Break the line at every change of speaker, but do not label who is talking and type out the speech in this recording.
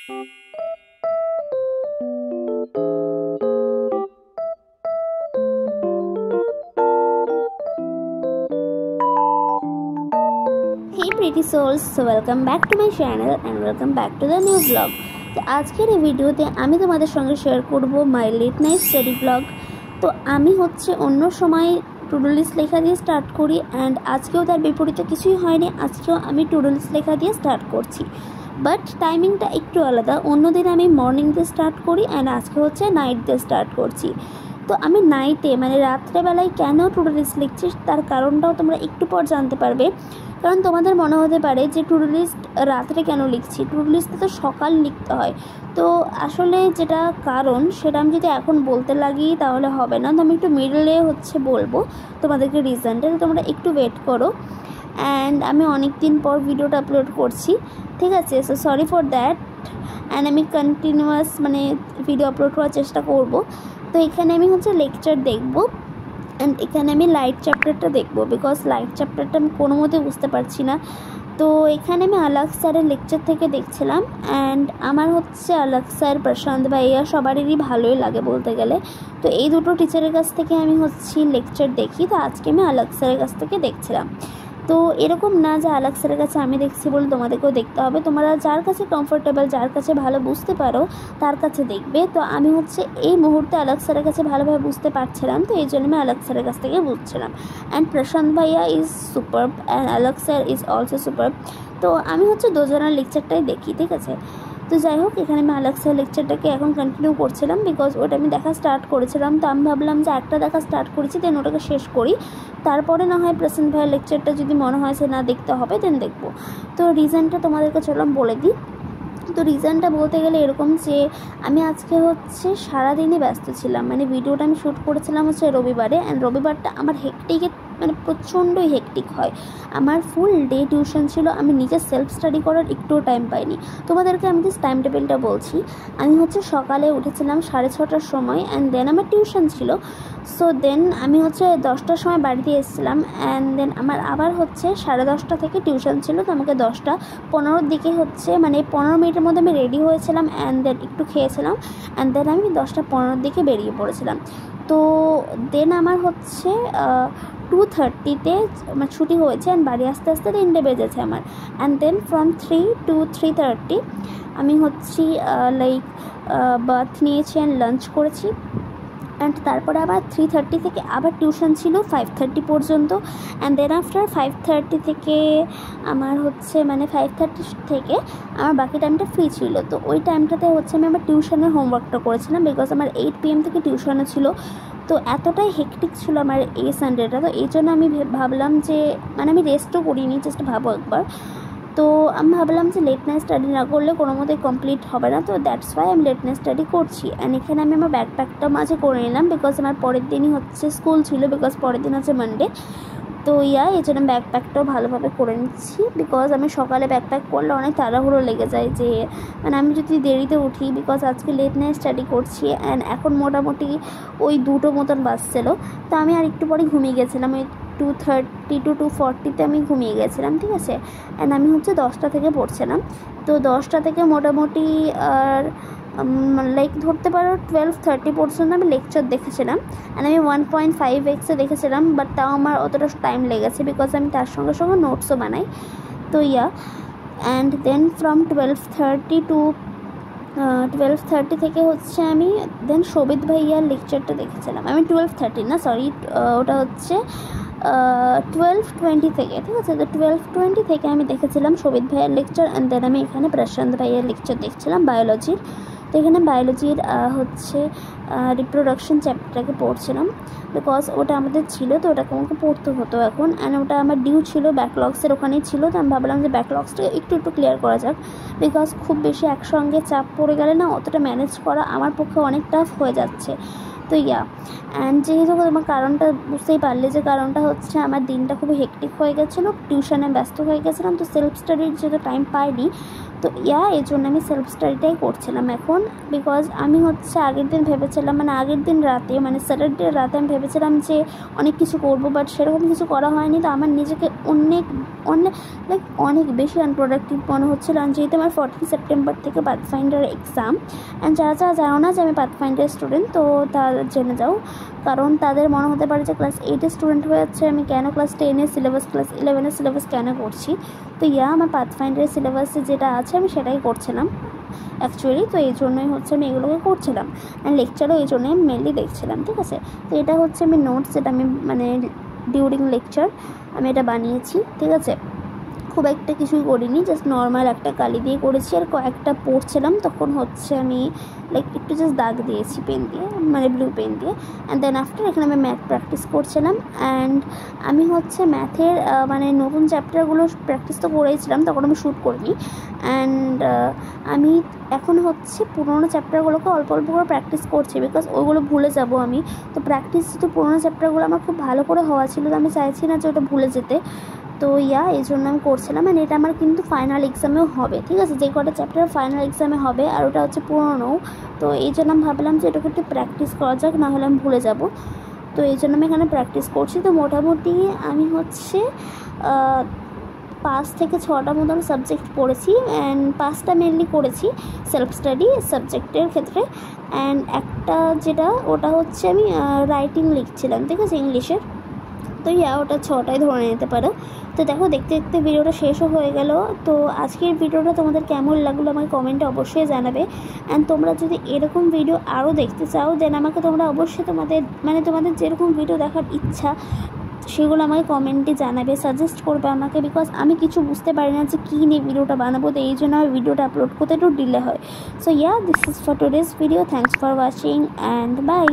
Hey pretty souls, so welcome back to my channel and welcome back to the new vlog. তো আজকের এই ভিডিওতে আমি তোমাদের সঙ্গে শেয়ার করব মাই লেট নাইট স্টাডি ব্লগ। তো আমি হচ্ছে অন্য সময় টু ডু লিস্ট লেখা দিয়ে স্টার্ট করি অ্যান্ড আজকেও তার বিপরীতে কিছুই হয়নি, আজকেও আমি টু ডু লিস্ট লেখা দিয়ে স্টার্ট করছি, বাট টাইমিংটা একটু আলাদা। অন্যদিন আমি মর্নিং দিয়ে স্টার্ট করি অ্যান্ড আজকে হচ্ছে নাইট দিয়ে স্টার্ট করছি। তো আমি নাইটে মানে রাত্রেবেলায় কেন টু ডু লিস্ট লিখছি তার কারণটাও তোমরা একটু পর জানতে পারবে। কারণ তোমাদের মনে হতে পারে যে টু ডু লিস্ট রাত্রে কেন লিখছি, টু ডু লিস্টে তো সকাল লিখতে হয়। তো আসলে যেটা কারণ সেটা আমি যদি এখন বলতে লাগি তাহলে হবে না, তো আমি একটু মিডলে হচ্ছে বলবো তোমাদেরকে রিজনটা, তো তোমরা একটু ওয়েট করো। অ্যান্ড আমি অনেক দিন পর ভিডিওটা আপলোড করছি, ঠিক আছে, so sorry for that. And আমি কন্টিনিউয়াস মানে ভিডিও আপলোড করার চেষ্টা করব। তো এখানে আমি হচ্ছে লেকচার দেখব অ্যান্ড এখানে আমি লাইট চ্যাপ্টারটা দেখব, বিকজ লাইট চ্যাপ্টারটা আমি কোনো মতে বুঝতে পারছি না। তো এখানে আমি আলাক স্যারের লেকচার থেকে দেখছিলাম অ্যান্ড আমার হচ্ছে আলাক স্যার, প্রশান্ত ভাইয়া সবারই ভালোই লাগে বলতে গেলে। তো এই দুটো টিচারের কাছ থেকে আমি হচ্ছে লেকচার দেখি, তো আজকে আমি আলাক স্যারের কাছ থেকে দেখছিলাম। তো এরকম না যে আলাক স্যারের কাছে আমি দেখছি বলে তোমাদেরকেও দেখতে হবে, তোমরা যার কাছে কমফোর্টেবল, যার কাছে ভালো বুঝতে পারো তার কাছে দেখবে। তো আমি হচ্ছে এই মুহূর্তে আলাক স্যারের কাছে ভালোভাবে বুঝতে পারছিলাম, তো এই জন্য আমি আলাক স্যারের কাছ থেকে বুঝছিলাম। অ্যান্ড প্রশান্ত ভাইয়া is superb and Alak sir is also superb. তো আমি হচ্ছে দুজনের লেকচারটাই দেখি, ঠিক আছে। তো যাই হোক, এখানে আমি আলাক স্যার লেকচারটাকে এখন কন্টিনিউ করছিলাম, বিকজ ওটা আমি দেখা স্টার্ট করেছিলাম। তো আমি ভাবলাম যে একটা দেখা স্টার্ট করেছি দেন ওটাকে শেষ করি, তারপরে না হয় প্রসেনট ভাইয়ের লেকচারটা যদি মনে হয় সে না দেখতে হবে দেন দেখবো। তো রিজনটা তোমাদেরকে চললাম বলে দিই। তো রিজনটা বলতে গেলে এরকম যে আমি আজকে হচ্ছে সারাদিনই ব্যস্ত ছিলাম, মানে ভিডিওটা আমি শ্যুট করেছিলাম হচ্ছে রবিবারে, অ্যান্ড রবিবারটা আমার হেকটিকে মানে প্রচণ্ডই হেকটিক হয়। আমার ফুল ডে টিউশন ছিল, আমি নিজে সেলফ স্টাডি করার একটুও টাইম পাইনি। তোমাদেরকে আমি জাস্ট টাইম টেবিলটা বলছি। আমি হচ্ছে সকালে উঠেছিলাম 6:30টার সময় অ্যান্ড দেন আমার টিউশন ছিল। সো দেন আমি হচ্ছে 10টার সময় বাড়িতে এসেছিলাম অ্যান্ড দেন আমার আবার হচ্ছে 10:30 থেকে টিউশন ছিল। তো আমাকে 10:15 দিকে হচ্ছে মানে 15 মিনিটের মধ্যে আমি রেডি হয়েছিলাম অ্যান্ড দেন একটু খেয়েছিলাম অ্যান্ড দেন আমি 10:15 দিকে বেরিয়ে পড়েছিলাম। তো দেন আমার হচ্ছে 2:30-তে আমার ছুটি হয়েছে অ্যান্ড বাড়ি আস্তে আস্তে 3টে বেজেছে আমার। অ্যান্ড দেন ফ্রম 3 to 3:30 আমি হচ্ছি বাথ নিয়েছি অ্যান্ড লাঞ্চ করেছি। অ্যান্ড তারপরে আবার 3:30 থেকে আবার টিউশন ছিল 5:30 পর্যন্ত। অ্যান্ড দেন আফটার 5:30 থেকে আমার হচ্ছে মানে 5:30 থেকে আমার বাকি টাইমটা ফ্রি ছিল। তো ওই টাইমটাতে হচ্ছে আমি আমার টিউশনের হোমওয়ার্কটা করেছিলাম, বিকজ আমার 8 PM থেকে টিউশনে ছিল। তো এতটাই হেকটিক ছিল আমার এই সানডেটা, তো এই জন্য আমি ভাবলাম যে মানে আমি রেস্টও করিনি, জাস্ট ভাবো একবার। তো আমি ভাবলাম যে লেট নাইট স্টাডি না করলে কোনো মতেই কমপ্লিট হবে না, তো দ্যাটস ওয়াই আমি লেট নাইট স্টাডি করছি। অ্যান্ড এখানে আমি আমার ব্যাকপ্যাকটা মাঝে করে নিলাম, বিকজ আমার পরের দিনই হচ্ছে স্কুল ছিল, বিকজ পরের দিন হচ্ছে মানডে। তো এই জন্য ব্যাকপ্যাকটাও ভালোভাবে করে নিচ্ছি, বিকজ আমি সকালে ব্যাকপ্যাক করলে অনেক তাড়াহুড়ো লেগে যায়, যে মানে আমি যদি দেরিতে উঠি, বিকজ আজকে লেট নাইট স্টাডি করছি অ্যান্ড এখন মোটামুটি ওই 2টো মতন বাজছিল। তো আমি আর একটু পরে ঘুমিয়ে গেছিলাম, ওই 2:30 to 2:40-তে আমি ঘুমিয়ে গেছিলাম, ঠিক আছে। অ্যান্ড আমি হচ্ছে 10টা থেকে পড়ছিলাম। তো 10টা থেকে মোটামুটি আর ধরতে পারো 12:30 পর্যন্ত আমি লেকচার দেখেছিলাম অ্যান্ড আমি 1.5x দেখেছিলাম, বাট তাও আমার অতটা টাইম লেগেছে, বিকজ আমি তার সঙ্গে সঙ্গে নোটসও বানাই। তো অ্যান্ড দেন ফ্রম 12:30 থেকে হচ্ছে আমি দেন শোভিত ভাইয়ার লেকচারটা দেখেছিলাম। আমি 12:30 না, সরি, ওটা হচ্ছে 12:20 থেকে, ঠিক আছে। তো 12:20 থেকে আমি দেখেছিলাম শোভিত ভাইয়ার লেকচার অ্যান্ড দেন আমি এখানে প্রশান্ত ভাইয়ার লেকচার দেখছিলাম বায়োলজির। তো এখানে বায়োলজির হচ্ছে রিপ্রোডাকশন চ্যাপ্টারটাকে পড়ছিলাম, বিকজ ওটা আমাদের ছিল, তো ওটাকে আমাকে পড়তে হতো এখন। অ্যান্ড ওটা আমার ডিউ ছিল, ব্যাকলগসের ওখানেই ছিল। তো আমি ভাবলাম যে ব্যাকলগসটাকে একটু ক্লিয়ার করা যাক, বিকজ খুব বেশি একসঙ্গে চাপ পড়ে গেলে না অতটা ম্যানেজ করা আমার পক্ষে অনেক টাফ হয়ে যাচ্ছে। তো অ্যান্ড যেহেতু তোমার কারণটা বুঝতেই পারলে, যে কারণটা হচ্ছে আমার দিনটা খুবই হেকটিক হয়ে গেছিলো, টিউশনে ব্যস্ত হয়ে গেছিলাম, তো সেলফ স্টাডির যেহেতু টাইম পাইনি, তো এই জন্য আমি সেলফ স্টাডিটাই করছিলাম এখন। বিকজ আমি হচ্ছে আগের দিন ভেবেছিলাম, মানে আগের দিন রাতে, মানে স্যাটারডে রাতে আমি ভেবেছিলাম যে অনেক কিছু করবো, বাট সেরকম কিছু করা হয়নি। তো আমার নিজেকে অনেক অনেক লাইক অনেক বেশি আনপ্রোডাক্টিভ মনে হচ্ছিলো। যেহেতু আমার 14 সেপ্টেম্বর থেকে পাথফাইন্ডার এক্সাম, অ্যান্ড যারা যারা জানো না যে আমি পাথফাইন্ডার স্টুডেন্ট, তো তারা জেনে যাও। কারণ তাদের মনে হতে পারে যে ক্লাস 8-এর স্টুডেন্ট হয়ে যাচ্ছে, আমি কেন ক্লাস 10-এর সিলেবাস, ক্লাস 11-এর সিলেবাস কেন করছি। তো আমার পাথফাইন্ডারের সিলেবাসে যেটা আছে আমি সেটাই করছিলাম অ্যাকচুয়ালি। তো এই জন্যই হচ্ছে আমি এগুলোকে করছিলাম, অ্যান্ড লেকচারও এই জন্যই আমি মেনলি দেখছিলাম, ঠিক আছে। তো এটা হচ্ছে আমি নোটস, যেটা আমি মানে ডিউরিং লেকচার আমি এটা বানিয়েছি, ঠিক আছে। খুব একটা কিছুই করিনি, জাস্ট নর্মাল একটা কালি দিয়ে করেছি, আর কয়েকটা পড়ছিলাম তখন হচ্ছে আমি লাইক একটু জাস্ট দাগ দিয়েছি পেন দিয়ে, মানে ব্লু পেন দিয়ে। অ্যান্ড দেন আফটার এখানে আমি ম্যাথ প্র্যাকটিস করছিলাম। অ্যান্ড আমি হচ্ছে ম্যাথের মানে নতুন চ্যাপ্টারগুলো প্র্যাকটিস তো করেছিলাম, তখন আমি শ্যুট করিনি। অ্যান্ড আমি এখন হচ্ছে পুরোনো চ্যাপ্টারগুলোকে অল্প অল্প করে প্র্যাকটিস করছি, বিকজ ওইগুলো ভুলে যাব আমি। তো প্র্যাকটিস যেহেতু পুরোনো চ্যাপ্টারগুলো আমার খুব ভালো করে হওয়া ছিল, তো আমি চাইছি না যে ওটা ভুলে যেতে। তো এই জন্য আমি করছিলাম। অ্যান্ড এটা আমার কিন্তু ফাইনাল এক্সামেও হবে, ঠিক আছে। যে কটা চ্যাপ্টার ফাইনাল এক্সামে হবে, আর ওটা হচ্ছে পুরোনো। তো এই জন্য আমি ভাবলাম যে এটাকে একটু প্র্যাকটিস করা যাক, নাহলে আমি ভুলে যাব। তো এই জন্য আমি এখানে প্র্যাকটিস করছি। তো মোটামুটি আমি হচ্ছে 5 থেকে 6টা মতন সাবজেক্ট পড়েছি, অ্যান্ড 5টা মেনলি করেছি সেলফ স্টাডি সাবজেক্টের ক্ষেত্রে। অ্যান্ড একটা যেটা ওটা হচ্ছে আমি রাইটিং লিখছিলাম, ঠিক আছে, ইংলিশের। তো ওটা 6টায় ধরে নিতে পারো। তো দেখো, দেখতে দেখতে ভিডিওটা শেষও হয়ে গেল। তো আজকের ভিডিওটা তোমাদের কেমন লাগলো আমাকে কমেন্টে অবশ্যই জানাবে। অ্যান্ড তোমরা যদি এরকম ভিডিও আরও দেখতে চাও, দেন আমাকে তোমরা অবশ্যই তোমাদের যেরকম ভিডিও দেখার ইচ্ছা সেগুলো আমাকে কমেন্টে জানাবে, সাজেস্ট করবে আমাকে। বিকজ আমি কিছু বুঝতে পারি না যে কী নিয়ে ভিডিওটা বানাবো, তো এই জন্য আমার ভিডিওটা আপলোড করতে একটু ডিলে হয়। So this is for today's video. Thanks for watching and by.